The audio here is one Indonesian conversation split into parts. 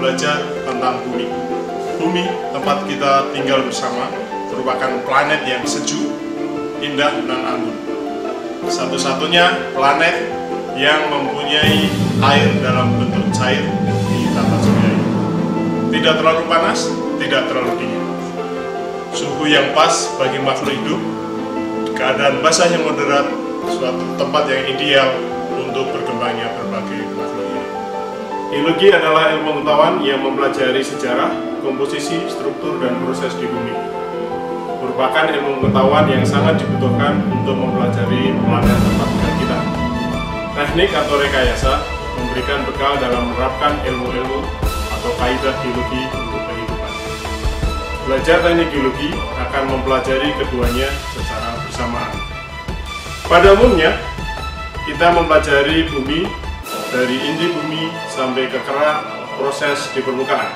belajar tentang bumi. Bumi, tempat kita tinggal bersama, merupakan planet yang sejuk, indah, dan anggun. Satu-satunya planet yang mempunyai air dalam bentuk cair di tata surya ini. Tidak terlalu panas, tidak terlalu dingin. Suhu yang pas bagi makhluk hidup, keadaan basah yang moderat, suatu tempat yang ideal untuk berkembangnya berbagai makhluk hidup. Geologi adalah ilmu pengetahuan yang mempelajari sejarah, komposisi, struktur, dan proses di bumi. Merupakan ilmu pengetahuan yang sangat dibutuhkan untuk mempelajari planet tempat tinggal kita. Teknik atau rekayasa memberikan bekal dalam menerapkan ilmu-ilmu atau kaidah geologi untuk kehidupan. Belajar teknik geologi akan mempelajari keduanya secara bersamaan. Pada umumnya, kita mempelajari bumi dari inti bumi sampai ke kerak proses di permukaan.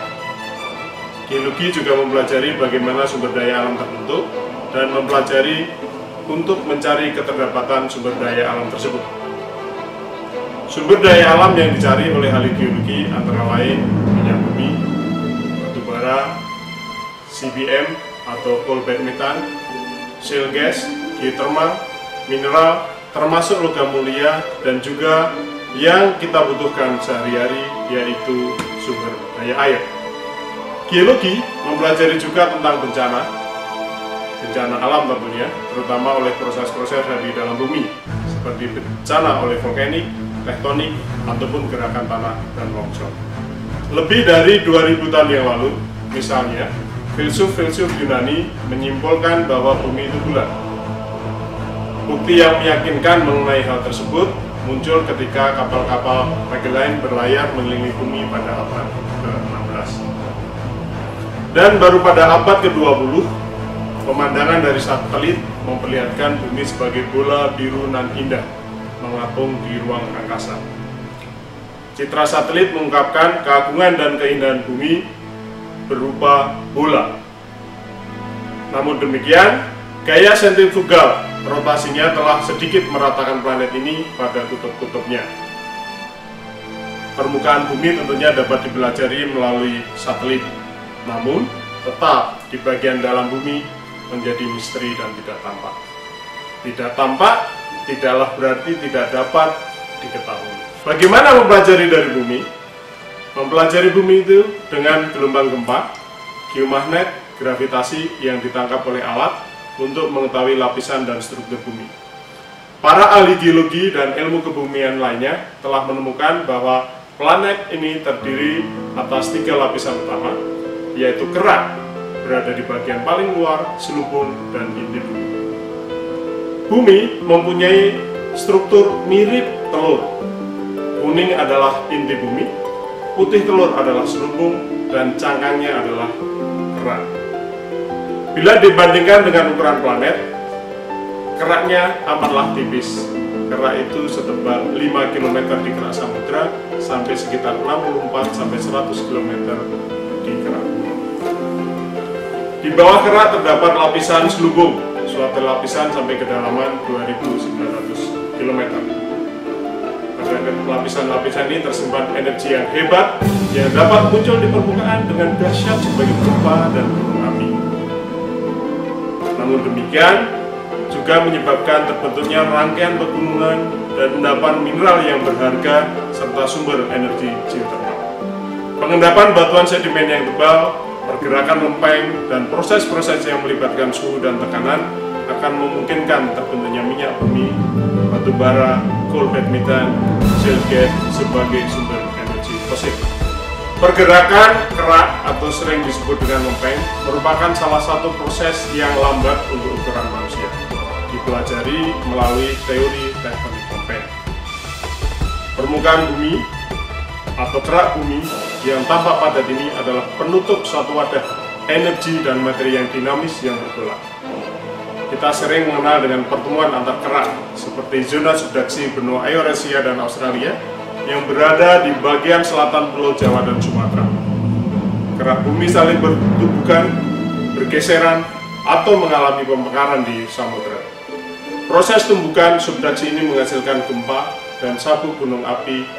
Geologi juga mempelajari bagaimana sumber daya alam terbentuk dan mempelajari untuk mencari keterlibatan sumber daya alam tersebut. Sumber daya alam yang dicari oleh ahli geologi antara lain minyak bumi, batu bara, CBM atau coal bed methane, shale gas, geothermal, mineral, termasuk logam mulia, dan juga yang kita butuhkan sehari-hari yaitu sumber daya air. Geologi mempelajari juga tentang bencana alam tentunya, terutama oleh proses-proses dari dalam bumi, seperti bencana oleh vulkanik, tektonik, ataupun gerakan tanah dan longsor. Lebih dari 2000 tahun yang lalu, misalnya, filsuf-filsuf Yunani menyimpulkan bahwa bumi itu bulat. Bukti yang meyakinkan mengenai hal tersebut muncul ketika kapal-kapal Magellan berlayar mengelilingi bumi pada abad ke-16. Dan baru pada abad ke-20, pemandangan dari satelit memperlihatkan bumi sebagai bola biru nan indah mengapung di ruang angkasa. Citra satelit mengungkapkan keagungan dan keindahan bumi berupa bola. Namun demikian, gaya sentrifugal rotasinya telah sedikit meratakan planet ini pada kutub-kutubnya. Permukaan bumi tentunya dapat dipelajari melalui satelit, namun tetap di bagian dalam bumi menjadi misteri dan tidak tampak. Tidak tampak tidaklah berarti tidak dapat diketahui. Bagaimana mempelajari dari bumi? Mempelajari bumi itu dengan gelombang gempa, geomagnet, gravitasi yang ditangkap oleh alat untuk mengetahui lapisan dan struktur bumi. Para ahli geologi dan ilmu kebumian lainnya telah menemukan bahwa planet ini terdiri atas 3 lapisan utama, yaitu kerak berada di bagian paling luar, selubung, dan inti bumi. Bumi mempunyai struktur mirip telur. Kuning adalah inti bumi, putih telur adalah selubung, dan cangkangnya adalah kerak. Bila dibandingkan dengan ukuran planet, keraknya amatlah tipis. Kerak itu setebal 5 km di kerak samudra sampai sekitar 64-100 km di kerak bumi. Di bawah kerak terdapat lapisan selubung, suatu lapisan sampai kedalaman 2.900 km. Pada lapisan-lapisan ini tersimpan energi yang hebat yang dapat muncul di permukaan dengan dahsyat sebagai gempa dan gunung api. Namun demikian, juga menyebabkan terbentuknya rangkaian pegunungan dan endapan mineral yang berharga serta sumber energi geotermal. Pengendapan batuan sedimen yang tebal, pergerakan lempeng, dan proses-proses yang melibatkan suhu dan tekanan akan memungkinkan terbentuknya minyak bumi, batu bara, coal bed methane, shale gas sebagai sumber energi fosil. Pergerakan kerak atau sering disebut dengan lempeng merupakan salah satu proses yang lambat untuk ukuran manusia. Dipelajari melalui teori tektonik lempeng. Permukaan bumi atau kerak bumi yang tampak padat ini adalah penutup suatu wadah energi dan materi yang dinamis yang bergolak. Kita sering mengenal dengan pertemuan antar kerak seperti zona subduksi benua Eurasia dan Australia yang berada di bagian selatan Pulau Jawa dan Sumatera. Kerak bumi saling bertubukan, bergeseran, atau mengalami pemekaran di samudera. Proses tumbukan subduksi ini menghasilkan gempa dan sabuk gunung api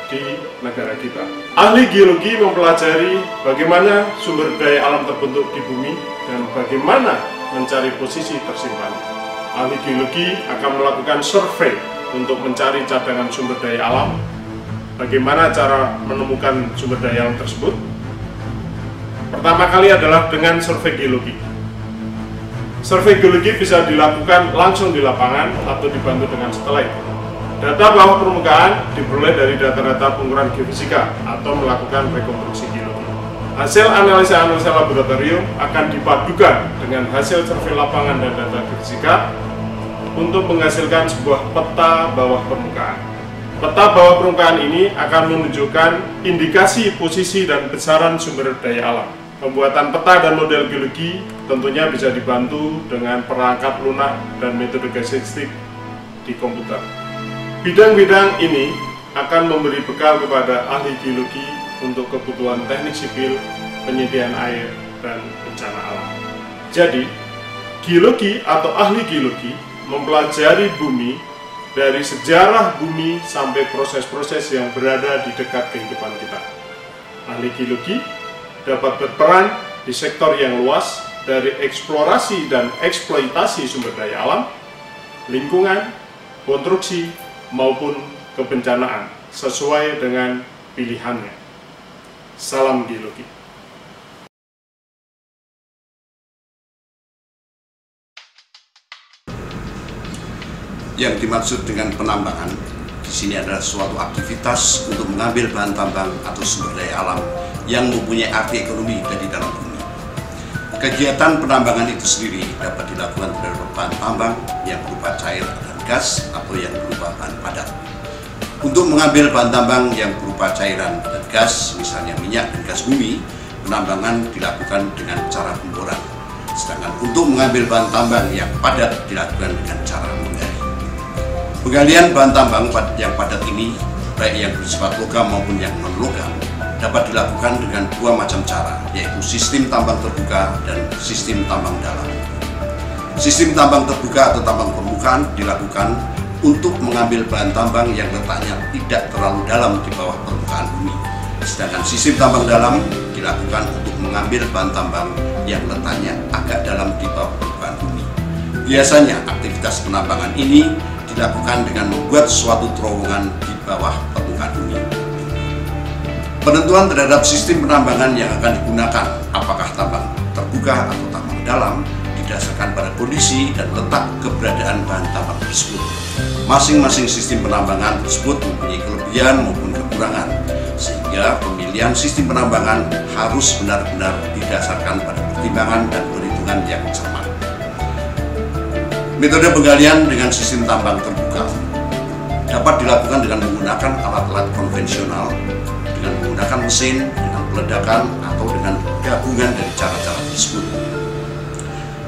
di negara kita. Ahli geologi mempelajari bagaimana sumber daya alam terbentuk di bumi dan bagaimana mencari posisi tersimpan. Ahli geologi akan melakukan survei untuk mencari cadangan sumber daya alam. Bagaimana cara menemukan sumber daya alam tersebut? Pertama kali adalah dengan survei geologi. Survei geologi bisa dilakukan langsung di lapangan atau dibantu dengan satelit. Data bawah permukaan diperoleh dari data-data pengukuran geofisika atau melakukan rekonstruksi geologi. Hasil analisa-analisa laboratorium akan dipadukan dengan hasil survei lapangan dan data geofisika untuk menghasilkan sebuah peta bawah permukaan. Peta bawah permukaan ini akan menunjukkan indikasi posisi dan besaran sumber daya alam. Pembuatan peta dan model geologi tentunya bisa dibantu dengan perangkat lunak dan metode geodesik di komputer. Bidang-bidang ini akan memberi bekal kepada ahli geologi untuk kebutuhan teknik sipil, penyediaan air, dan bencana alam. Jadi, geologi atau ahli geologi mempelajari bumi dari sejarah bumi sampai proses-proses yang berada di dekat kehidupan kita. Ahli geologi dapat berperan di sektor yang luas dari eksplorasi dan eksploitasi sumber daya alam, lingkungan, konstruksi, maupun kebencanaan sesuai dengan pilihannya. Salam geologi. Yang dimaksud dengan penambangan di sini adalah suatu aktivitas untuk mengambil bahan tambang atau sumber daya alam yang mempunyai arti ekonomi dari dalam bumi. Kegiatan penambangan itu sendiri dapat dilakukan terhadap bahan tambang yang berupa cair dan gas atau yang berupa bahan padat. Untuk mengambil bahan tambang yang berupa cairan dan gas, misalnya minyak dan gas bumi, penambangan dilakukan dengan cara pemboran. Sedangkan untuk mengambil bahan tambang yang padat dilakukan dengan cara menggali. Penggalian bahan tambang yang padat ini, baik yang bersifat logam maupun yang non-logam, dapat dilakukan dengan dua macam cara, yaitu sistem tambang terbuka dan sistem tambang dalam. Sistem tambang terbuka atau tambang permukaan dilakukan untuk mengambil bahan tambang yang letaknya tidak terlalu dalam di bawah permukaan bumi. Sedangkan sistem tambang dalam dilakukan untuk mengambil bahan tambang yang letaknya agak dalam di bawah permukaan bumi. Biasanya aktivitas penambangan ini dilakukan dengan membuat suatu terowongan di bawah permukaan bumi. Penentuan terhadap sistem penambangan yang akan digunakan, apakah tambang terbuka atau tambang dalam, didasarkan pada kondisi dan letak keberadaan bahan tambang tersebut. Masing-masing sistem penambangan tersebut mempunyai kelebihan maupun kekurangan, sehingga pemilihan sistem penambangan harus benar-benar didasarkan pada pertimbangan dan perhitungan yang cermat. Metode penggalian dengan sistem tambang terbuka dapat dilakukan dengan menggunakan alat-alat konvensional, dengan menggunakan mesin, dengan peledakan, atau dengan gabungan dari cara-cara tersebut.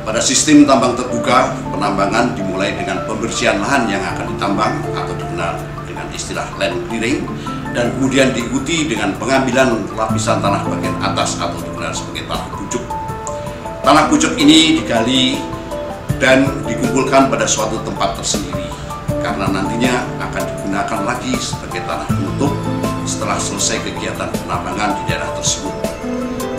Pada sistem tambang terbuka, penambangan dimulai dengan pembersihan lahan yang akan ditambang atau dikenal dengan istilah land clearing, dan kemudian diikuti dengan pengambilan lapisan tanah bagian atas atau dikenal sebagai tanah pucuk. Tanah pucuk ini digali dan dikumpulkan pada suatu tempat tersendiri, karena nantinya akan digunakan lagi sebagai tanah penutup setelah selesai kegiatan penambangan di daerah tersebut.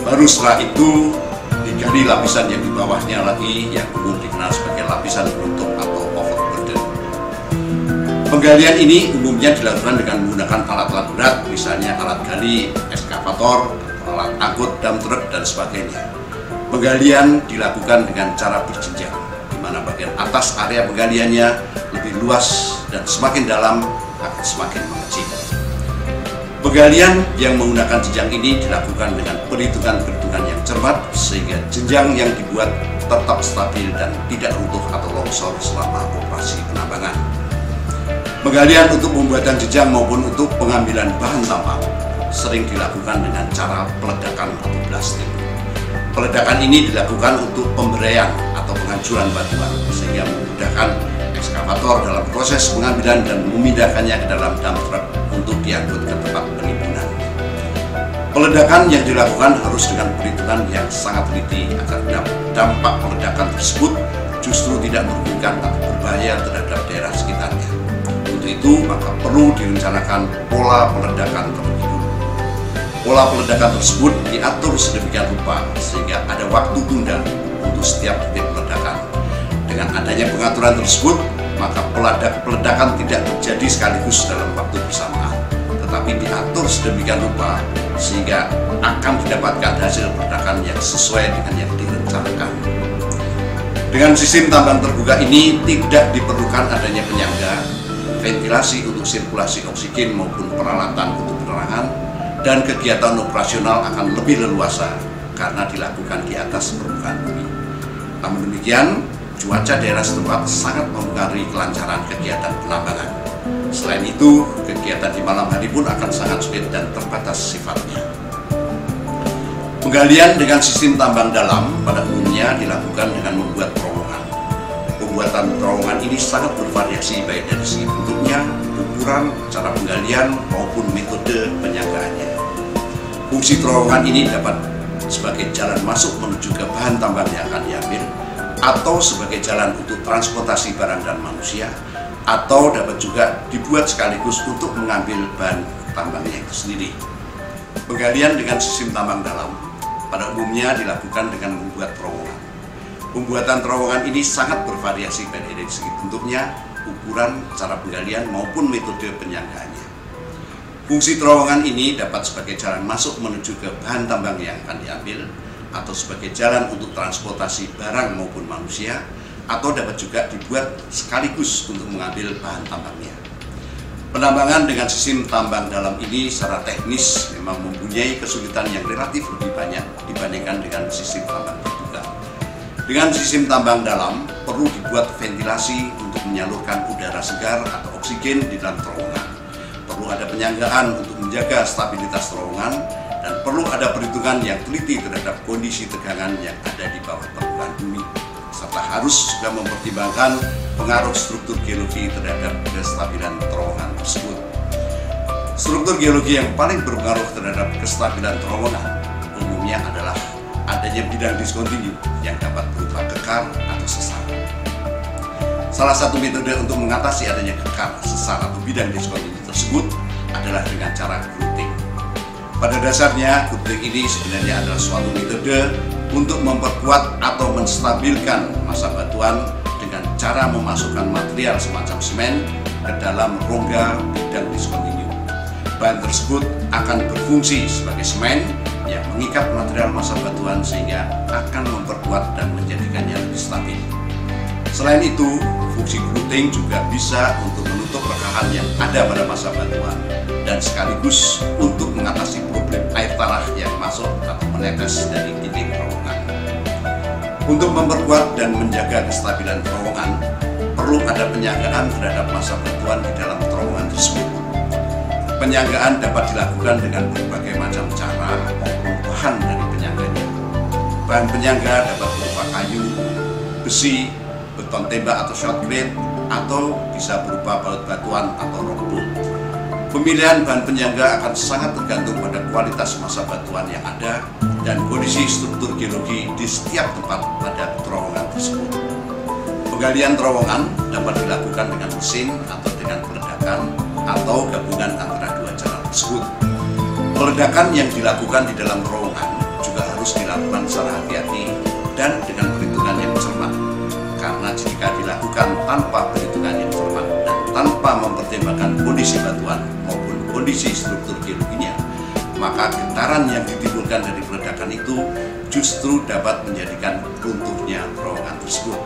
Baru setelah itu digali lapisan yang di bawahnya lagi yang umum dikenal sebagai lapisan penutup atau overburden. Penggalian ini umumnya dilakukan dengan menggunakan alat-alat berat, misalnya alat gali, ekskavator, alat angkut, dump truck, dan sebagainya. Penggalian dilakukan dengan cara berjenjang, di mana bagian atas area penggaliannya lebih luas dan semakin dalam akan semakin mengecil. Penggalian yang menggunakan jenjang ini dilakukan dengan perhitungan-perhitungan yang cermat sehingga jenjang yang dibuat tetap stabil dan tidak runtuh atau longsor selama operasi penambangan. Penggalian untuk pembuatan jenjang maupun untuk pengambilan bahan tambang sering dilakukan dengan cara peledakan atau blasting. Peledakan ini dilakukan untuk pemberaian atau penghancuran batuan sehingga memudahkan ekskavator dalam proses pengambilan dan memindahkannya ke dalam dump truck untuk diangkut ke tempat penimbunan. Peledakan yang dilakukan harus dengan perhitungan yang sangat teliti agar dampak peledakan tersebut justru tidak merugikan atau berbahaya terhadap daerah sekitarnya. Untuk itu, maka perlu direncanakan pola peledakan terlebih dulu. Pola peledakan tersebut diatur sedemikian rupa sehingga ada waktu tunda untuk setiap titik peledakan. Dengan adanya pengaturan tersebut, maka peledakan tidak terjadi sekaligus dalam waktu bersamaan, tetapi diatur sedemikian rupa sehingga akan didapatkan hasil peledakan yang sesuai dengan yang direncanakan. Dengan sistem tambang terbuka ini tidak diperlukan adanya penyangga, ventilasi untuk sirkulasi oksigen maupun peralatan untuk penerangan, dan kegiatan operasional akan lebih leluasa karena dilakukan di atas permukaan bumi. Namun demikian, cuaca daerah setempat sangat mempengaruhi kelancaran kegiatan penambangan. Selain itu, kegiatan di malam hari pun akan sangat sulit dan terbatas sifatnya. Penggalian dengan sistem tambang dalam pada umumnya dilakukan dengan membuat terowongan. Pembuatan terowongan ini sangat bervariasi baik dari segi bentuknya, ukuran, cara penggalian, maupun metode penyangganya. Fungsi terowongan ini dapat sebagai jalan masuk menuju ke bahan tambang yang akan diambil, atau sebagai jalan untuk transportasi barang dan manusia, atau dapat juga dibuat sekaligus untuk mengambil bahan tambangnya itu sendiri. Penggalian dengan sistem tambang dalam pada umumnya dilakukan dengan membuat terowongan. Pembuatan terowongan ini sangat bervariasi baik dari segi bentuknya, ukuran, cara penggalian, maupun metode penyanggaannya. Fungsi terowongan ini dapat sebagai jalan masuk menuju ke bahan tambang yang akan diambil, atau sebagai jalan untuk transportasi barang maupun manusia, atau dapat juga dibuat sekaligus untuk mengambil bahan tambangnya. Penambangan dengan sistem tambang dalam ini secara teknis memang mempunyai kesulitan yang relatif lebih banyak dibandingkan dengan sistem tambang terbuka. Dengan sistem tambang dalam perlu dibuat ventilasi untuk menyalurkan udara segar atau oksigen di dalam terowongan. Perlu ada penyanggaan untuk menjaga stabilitas terowongan, dan perlu ada perhitungan yang teliti terhadap kondisi tegangan yang ada di bawah permukaan bumi, serta harus juga mempertimbangkan pengaruh struktur geologi terhadap kestabilan terowongan tersebut. Struktur geologi yang paling berpengaruh terhadap kestabilan terowongan umumnya adalah adanya bidang diskontinu yang dapat berupa kekar atau sesar. Salah satu metode untuk mengatasi adanya kekar, sesar atau bidang diskontinu tersebut adalah dengan cara grouting. Pada dasarnya, grouting ini sebenarnya adalah suatu metode untuk memperkuat atau menstabilkan massa batuan dengan cara memasukkan material semacam semen ke dalam rongga bidang diskontinu. Bahan tersebut akan berfungsi sebagai semen yang mengikat material massa batuan sehingga akan memperkuat dan menjadikannya lebih stabil. Selain itu, fungsi grouting juga bisa untuk menutup rekahan yang ada pada massa batuan dan sekaligus untuk mengatasi problem air tanah yang masuk atau menetes dari dinding terowongan. Untuk memperkuat dan menjaga kestabilan terowongan, perlu ada penyanggaan terhadap massa batuan di dalam terowongan tersebut. Penyanggaan dapat dilakukan dengan berbagai macam cara maupun bahan dari penyangganya. Bahan penyangga dapat berupa kayu, besi, beton tembak atau shotcrete, atau bisa berupa baut batuan atau rock bowl. Pemilihan bahan penyangga akan sangat tergantung pada kualitas massa batuan yang ada dan kondisi struktur geologi di setiap tempat pada terowongan tersebut. Penggalian terowongan dapat dilakukan dengan mesin atau dengan peledakan atau gabungan antara dua cara tersebut. Peledakan yang dilakukan di dalam terowongan juga harus dilakukan secara hati-hati dan dengan perhitungan yang cermat, karena jika dilakukan tanpa perhitungan yang cermat dan tanpa mempertimbangkan kondisi batuan maupun kondisi struktur geologinya, maka getaran yang ditimbulkan dari peledakan itu justru dapat menjadikan runtuhnya terowongan tersebut.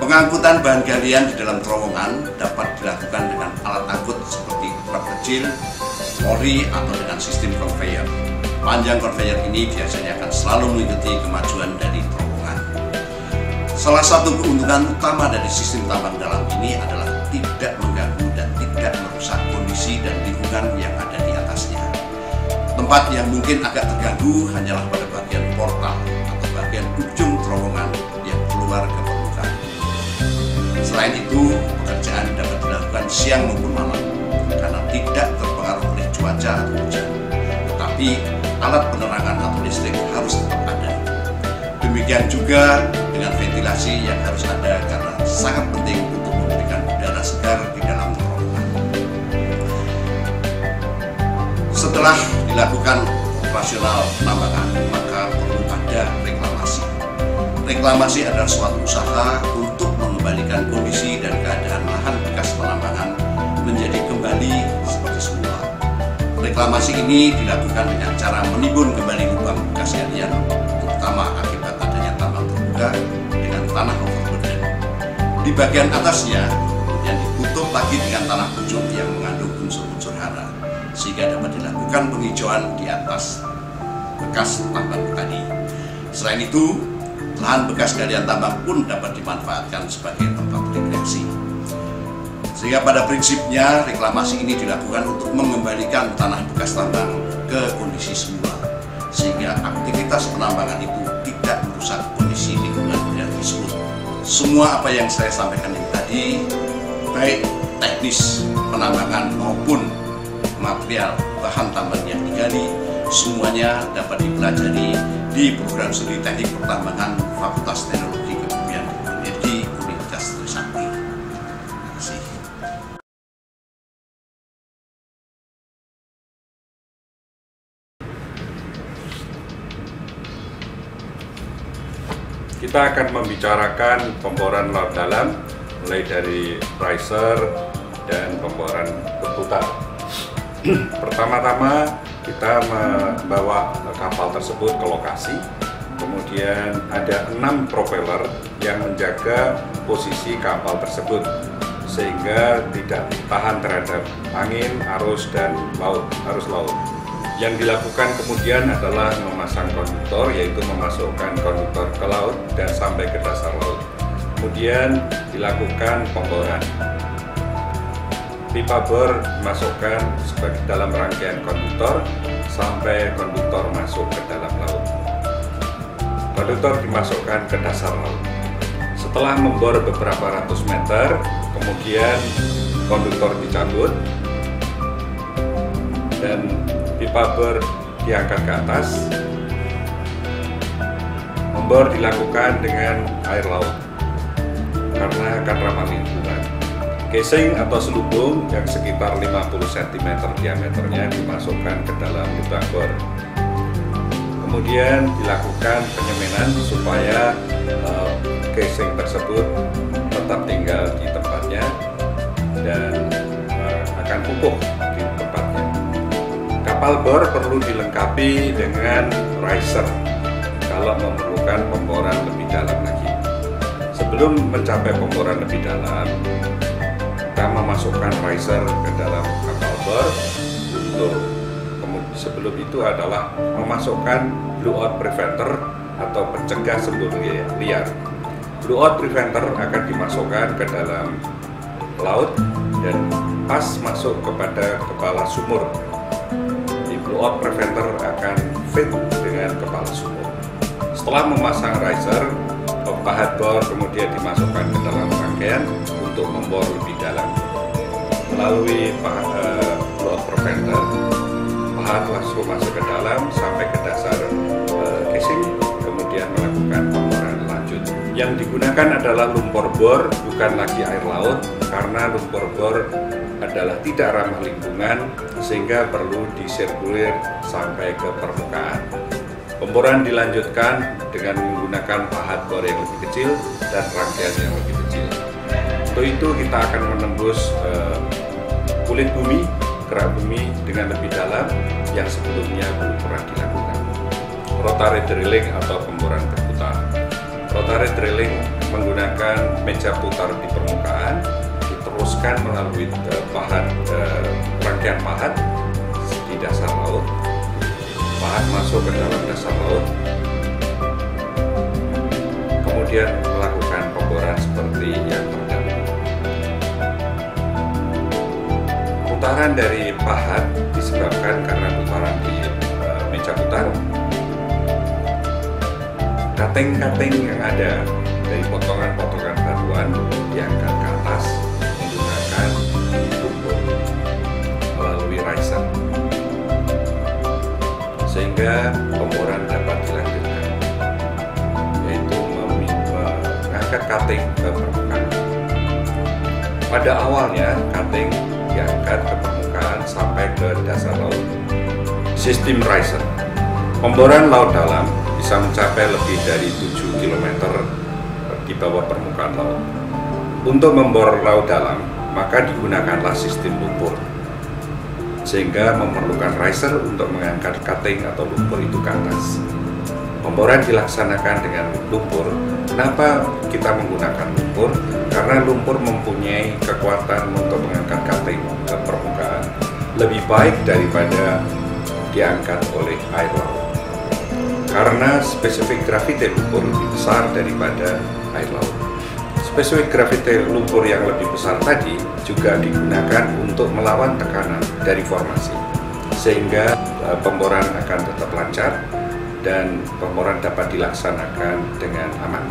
Pengangkutan bahan galian di dalam terowongan dapat dilakukan dengan alat angkut seperti truk kecil, lori, atau dengan sistem conveyor. Panjang conveyor ini biasanya akan selalu mengikuti kemajuan dari terowongan. Salah satu keuntungan utama dari sistem tambang dalam ini adalah tidak mengganggu dan tidak merusak kondisi dan lingkungan yang ada di atasnya. Tempat yang mungkin agak terganggu hanyalah pada bagian portal atau bagian ujung terowongan yang keluar ke permukaan. Selain itu, pekerjaan dapat dilakukan siang maupun malam karena tidak terpengaruh oleh cuaca atau hujan. Tetapi alat penerangan atau listrik harus tetap ada. Demikian juga dengan ventilasi yang harus ada karena sangat penting untuk memberikan udara segar di dalam Setelah dilakukan operasional penambangan, maka perlu ada reklamasi. Reklamasi adalah suatu usaha untuk mengembalikan kondisi dan keadaan lahan bekas penambangan menjadi kembali seperti semula. Reklamasi ini dilakukan dengan cara menimbun kembali lubang bekas galian, terutama akibat adanya tambang terbuka dengan tanah overburden. Di bagian atasnya kemudian ditutup lagi dengan tanah pucuk yang mengandung unsur-unsur hara, sehingga dapat dilakukan penghijauan di atas bekas tambang tadi. Selain itu, lahan bekas galian tambang pun dapat dimanfaatkan sebagai tempat rekreasi. Sehingga pada prinsipnya reklamasi ini dilakukan untuk mengembalikan tanah bekas tambang ke kondisi semula, sehingga aktivitas penambangan itu tidak merusak kondisi lingkungan yang tersebut. Semua apa yang saya sampaikan ini tadi, baik teknis penambangan maupun material bahan tambang yang digali, semuanya dapat dipelajari di program studi teknik pertambangan Fakultas Teknologi Kebumian dan Energi Universitas Trisakti. Terima kasih. Kita akan membicarakan pemboran laut dalam, mulai dari riser dan pemboran berputar. Pertama-tama kita membawa kapal tersebut ke lokasi, kemudian ada 6 propeller yang menjaga posisi kapal tersebut sehingga tidak tahan terhadap angin, arus laut. Yang dilakukan kemudian adalah memasang konduktor, yaitu memasukkan konduktor ke laut dan sampai ke dasar laut. Kemudian dilakukan pemboran. Pipa bor dimasukkan sebagai dalam rangkaian konduktor sampai konduktor masuk ke dalam laut. Konduktor dimasukkan ke dasar laut. Setelah membor beberapa ratus meter, kemudian konduktor dicabut dan pipa bor diangkat ke atas. Membor dilakukan dengan air laut karena akan ramah lingkungan. Casing atau selubung yang sekitar 50 cm diameternya dimasukkan ke dalam lubang bor. Kemudian dilakukan penyeminan supaya casing tersebut tetap tinggal di tempatnya dan akan kukuh di tempatnya. Kapal bor perlu dilengkapi dengan riser kalau memerlukan pemboran lebih dalam lagi. Sebelum mencapai pemboran lebih dalam, kita memasukkan riser ke dalam kapal bor. Sebelum itu adalah memasukkan blowout preventer atau pencegah sembur liar. Blowout preventer akan dimasukkan ke dalam laut dan pas masuk kepada kepala sumur. Di blowout preventer akan fit dengan kepala sumur. Setelah memasang riser, pahat bor kemudian dimasukkan ke dalam rangkaian untuk membor lebih dalam. Melalui blowout preventer, pahat langsung masuk ke dalam sampai ke dasar casing, kemudian melakukan pemboran lanjut. Yang digunakan adalah lumpur bor, bukan lagi air laut, karena lumpur bor adalah tidak ramah lingkungan sehingga perlu disirkulir sampai ke permukaan. Pemboran dilanjutkan dengan menggunakan pahat bor yang lebih kecil dan rangkaian yang lebih kecil. Untuk itu kita akan menembus kulit bumi, kerak bumi dengan lebih dalam yang sebelumnya belum pernah dilakukan. Rotary drilling atau pemboran berputar. Rotary drilling menggunakan meja putar di permukaan, diteruskan melalui rangkaian pahat di dasar laut. Pahat masuk ke dalam dasar laut, kemudian melakukan pemboran seperti yang terdahulu. Putaran dari pahat disebabkan karena putaran di meja putar. Kating-kating yang ada dari potongan-potongan batuan diangkat ke atas menggunakan lumpur melalui riser, sehingga pemboran dapat dilanjutkan, yaitu mengangkat kating ke permukaan. Pada awalnya kating diangkat ke permukaan sampai ke dasar laut. Sistem riser. Pemboran laut dalam bisa mencapai lebih dari 7 km di bawah permukaan laut. Untuk membor laut dalam, maka digunakanlah sistem lumpur, sehingga memerlukan riser untuk mengangkat cutting atau lumpur itu ke atas. Pemboran dilaksanakan dengan lumpur. Kenapa kita menggunakan lumpur? Karena lumpur mempunyai kekuatan untuk mengangkat cutting ke permukaan lebih baik daripada diangkat oleh air laut. Karena spesifik graviti lumpur lebih besar daripada air laut. Spesifik graviti lumpur yang lebih besar tadi juga digunakan untuk melawan tekanan dari formasi, sehingga pemboran akan tetap lancar dan pemboran dapat dilaksanakan dengan aman.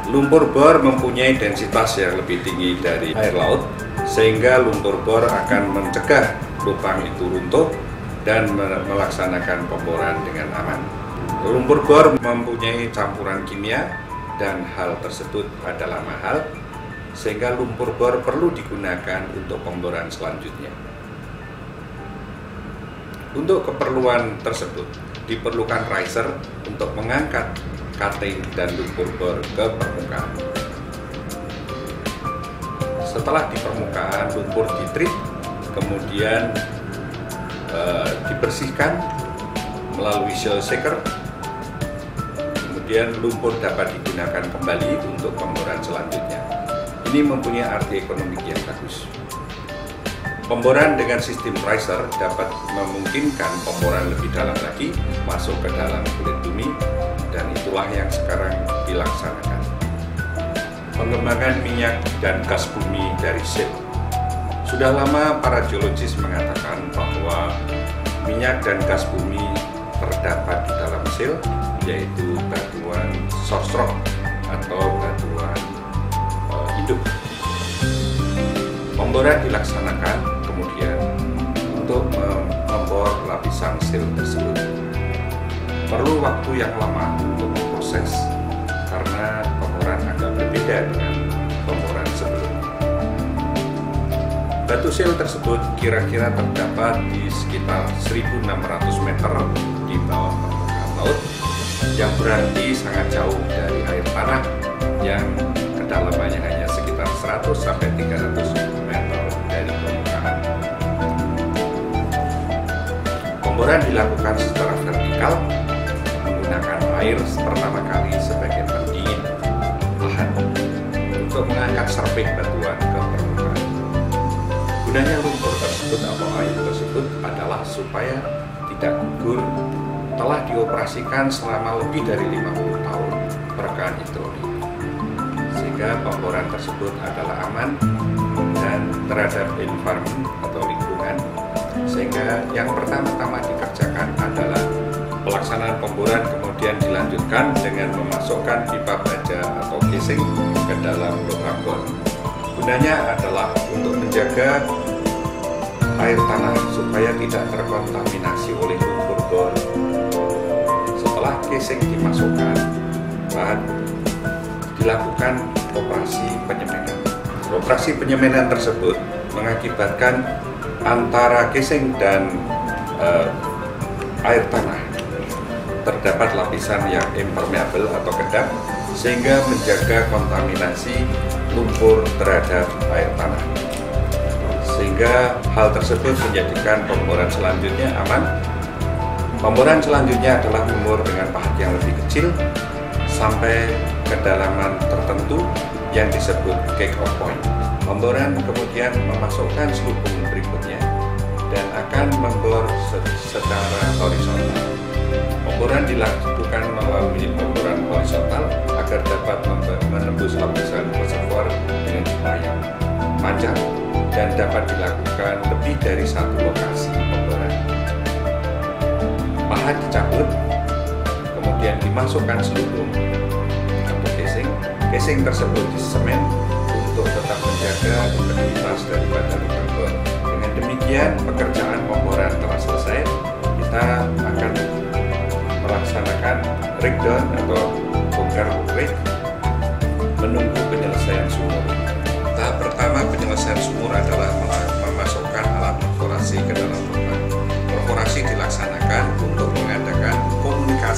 Lumpur bor mempunyai densitas yang lebih tinggi dari air laut, sehingga lumpur bor akan mencegah lubang itu runtuh dan melaksanakan pemboran dengan aman. Lumpur bor mempunyai campuran kimia dan hal tersebut adalah mahal, sehingga lumpur bor perlu digunakan untuk pemboran selanjutnya. Untuk keperluan tersebut diperlukan riser untuk mengangkat cutting dan lumpur bor ke permukaan. Setelah di permukaan, lumpur ditreat, kemudian dibersihkan melalui shell shaker. Kemudian lumpur dapat digunakan kembali untuk pemboran selanjutnya. Ini mempunyai arti ekonomi yang bagus. Pemboran dengan sistem riser dapat memungkinkan pemboran lebih dalam lagi masuk ke dalam kulit bumi, dan itulah yang sekarang dilaksanakan. Pengembangan minyak dan gas bumi dari shale. Sudah lama para geologis mengatakan bahwa minyak dan gas bumi terdapat di dalam shale, yaitu batuan source rock atau batuan hidup. Pemboran dilaksanakan kemudian untuk membor lapisan shale tersebut. Perlu waktu yang lama untuk memproses karena pemboran agak berbeda dengan pemboran sebelumnya. Batu shale tersebut kira-kira terdapat di sekitar 1.600 meter di bawah permukaan laut, yang berarti sangat jauh dari air tanah yang kedalamannya hanya sekitar 100-300 meter dari permukaan. Pemboran dilakukan secara vertikal menggunakan air pertama kali sebagai pendingin lahan untuk mengangkat serping batuan ke permukaan. Gunanya lumpur tersebut atau air tersebut adalah supaya tidak gugur. Telah dioperasikan selama lebih dari 50 tahun perekaan hidrolik, sehingga pemboran tersebut adalah aman dan terhadap environment atau lingkungan, sehingga yang pertama-tama dikerjakan adalah pelaksanaan pemboran, kemudian dilanjutkan dengan memasukkan pipa baja atau casing ke dalam lubang bor. Gunanya adalah untuk menjaga air tanah supaya tidak terkontaminasi oleh lumpur bor. Setelah casing dimasukkan, dilakukan operasi penyemenan. Operasi penyemenan tersebut mengakibatkan antara casing dan air tanah terdapat lapisan yang impermeable atau kedap, sehingga menjaga kontaminasi lumpur terhadap air tanah. Sehingga hal tersebut menjadikan pemboran selanjutnya aman. Pemboran selanjutnya adalah membor dengan pahat yang lebih kecil sampai kedalaman tertentu yang disebut kick-off point. Pemboran kemudian memasukkan selubung berikutnya dan akan membor secara horizontal. Pemboran dilakukan melalui pemboran horizontal agar dapat menembus lapisan reservoir dengan jumlah yang panjang dan dapat dilakukan lebih dari satu lokasi pemboran. Pahat dicabut, kemudian dimasukkan selubung atau casing. Casing tersebut disemen untuk tetap menjaga integritas daripada lubang bor. Dengan demikian, pekerjaan pemboran telah selesai. Kita akan melaksanakan breakdown atau bongkar break, menunggu penyelesaian sumur. Tahap pertama penyelesaian sumur adalah memasukkan alat perforasi ke dalam lubang. Perforasi dilaksanakan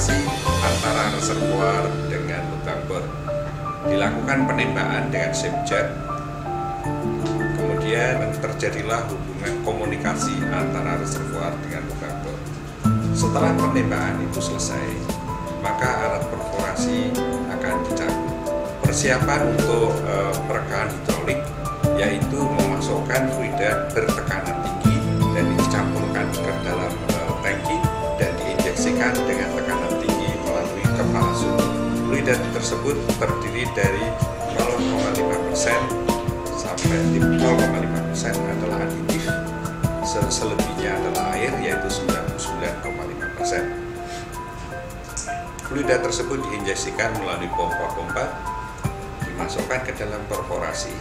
perforasi antara reservoir dengan lubang bor. Dilakukan penembakan dengan SIMJAT, kemudian terjadilah hubungan komunikasi antara reservoir dengan lubang bor. Setelah penembakan itu selesai, maka alat perforasi akan dicabut. Persiapan untuk perekaan hidrolik yaitu memasukkan fluida bertekanan tinggi dan dicampurkan ke dalam tangki dan diinjeksikan dengan tekanan tinggi melalui kepala sumur. Fluida tersebut terdiri dari 0,5% sampai 0,5% adalah aditif, selebihnya adalah air yaitu 99,5%. Fluida tersebut diinjeksikan melalui pompa-pompa, dimasukkan ke dalam perforasi,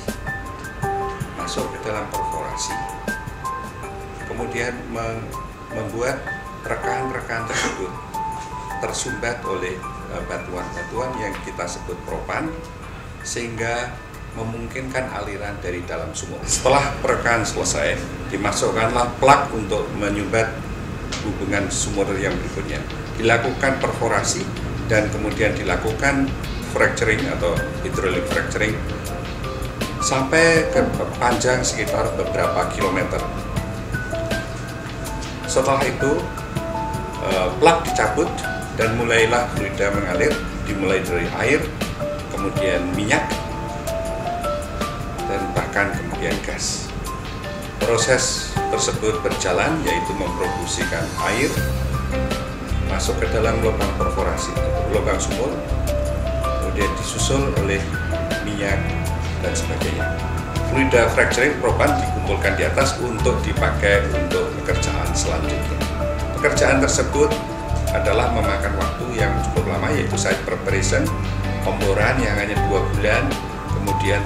masuk ke dalam perforasi, kemudian membuat rekan-rekan tersebut tersumbat oleh batuan-batuan yang kita sebut propan, sehingga memungkinkan aliran dari dalam sumur. Setelah perekaan selesai, dimasukkanlah plug untuk menyumbat hubungan sumur yang berikutnya. Dilakukan perforasi dan kemudian dilakukan fracturing atau hydraulic fracturing sampai ke panjang sekitar beberapa kilometer. Setelah itu plug dicabut dan mulailah fluida mengalir, dimulai dari air, kemudian minyak, dan bahkan kemudian gas. Proses tersebut berjalan yaitu memproduksikan air masuk ke dalam lubang perforasi, lubang sumur, kemudian disusul oleh minyak dan sebagainya. Fluida fracturing propan dikumpulkan di atas untuk dipakai untuk pekerjaan selanjutnya. Pekerjaan tersebut adalah memakan waktu yang cukup lama, yaitu site preparation, pemboran yang hanya 2 bulan, kemudian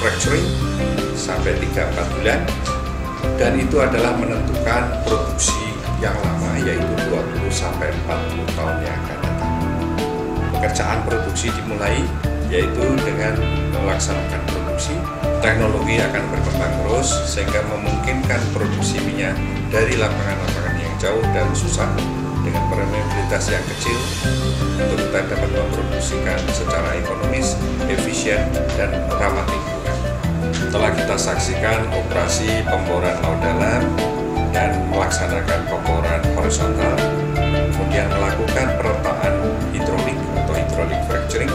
fracturing sampai 3-4 bulan, dan itu adalah menentukan produksi yang lama, yaitu 20 sampai 40 tahun yang akan datang. Pekerjaan produksi dimulai yaitu dengan melaksanakan produksi. Teknologi akan berkembang terus sehingga memungkinkan produksi minyak dari lapangan-lapangan yang jauh dan susah dengan permeabilitas yang kecil untuk kita dapat memproduksikan secara ekonomis, efisien, dan ramah lingkungan. Setelah kita saksikan operasi pemboran laut dalam dan melaksanakan pemboran horizontal, kemudian melakukan perletaan hidrolik atau hydraulic fracturing,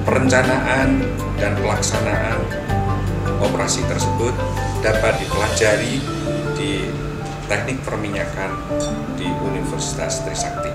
perencanaan dan pelaksanaan operasi tersebut dapat dipelajari di Teknik Perminyakan di Universitas Trisakti.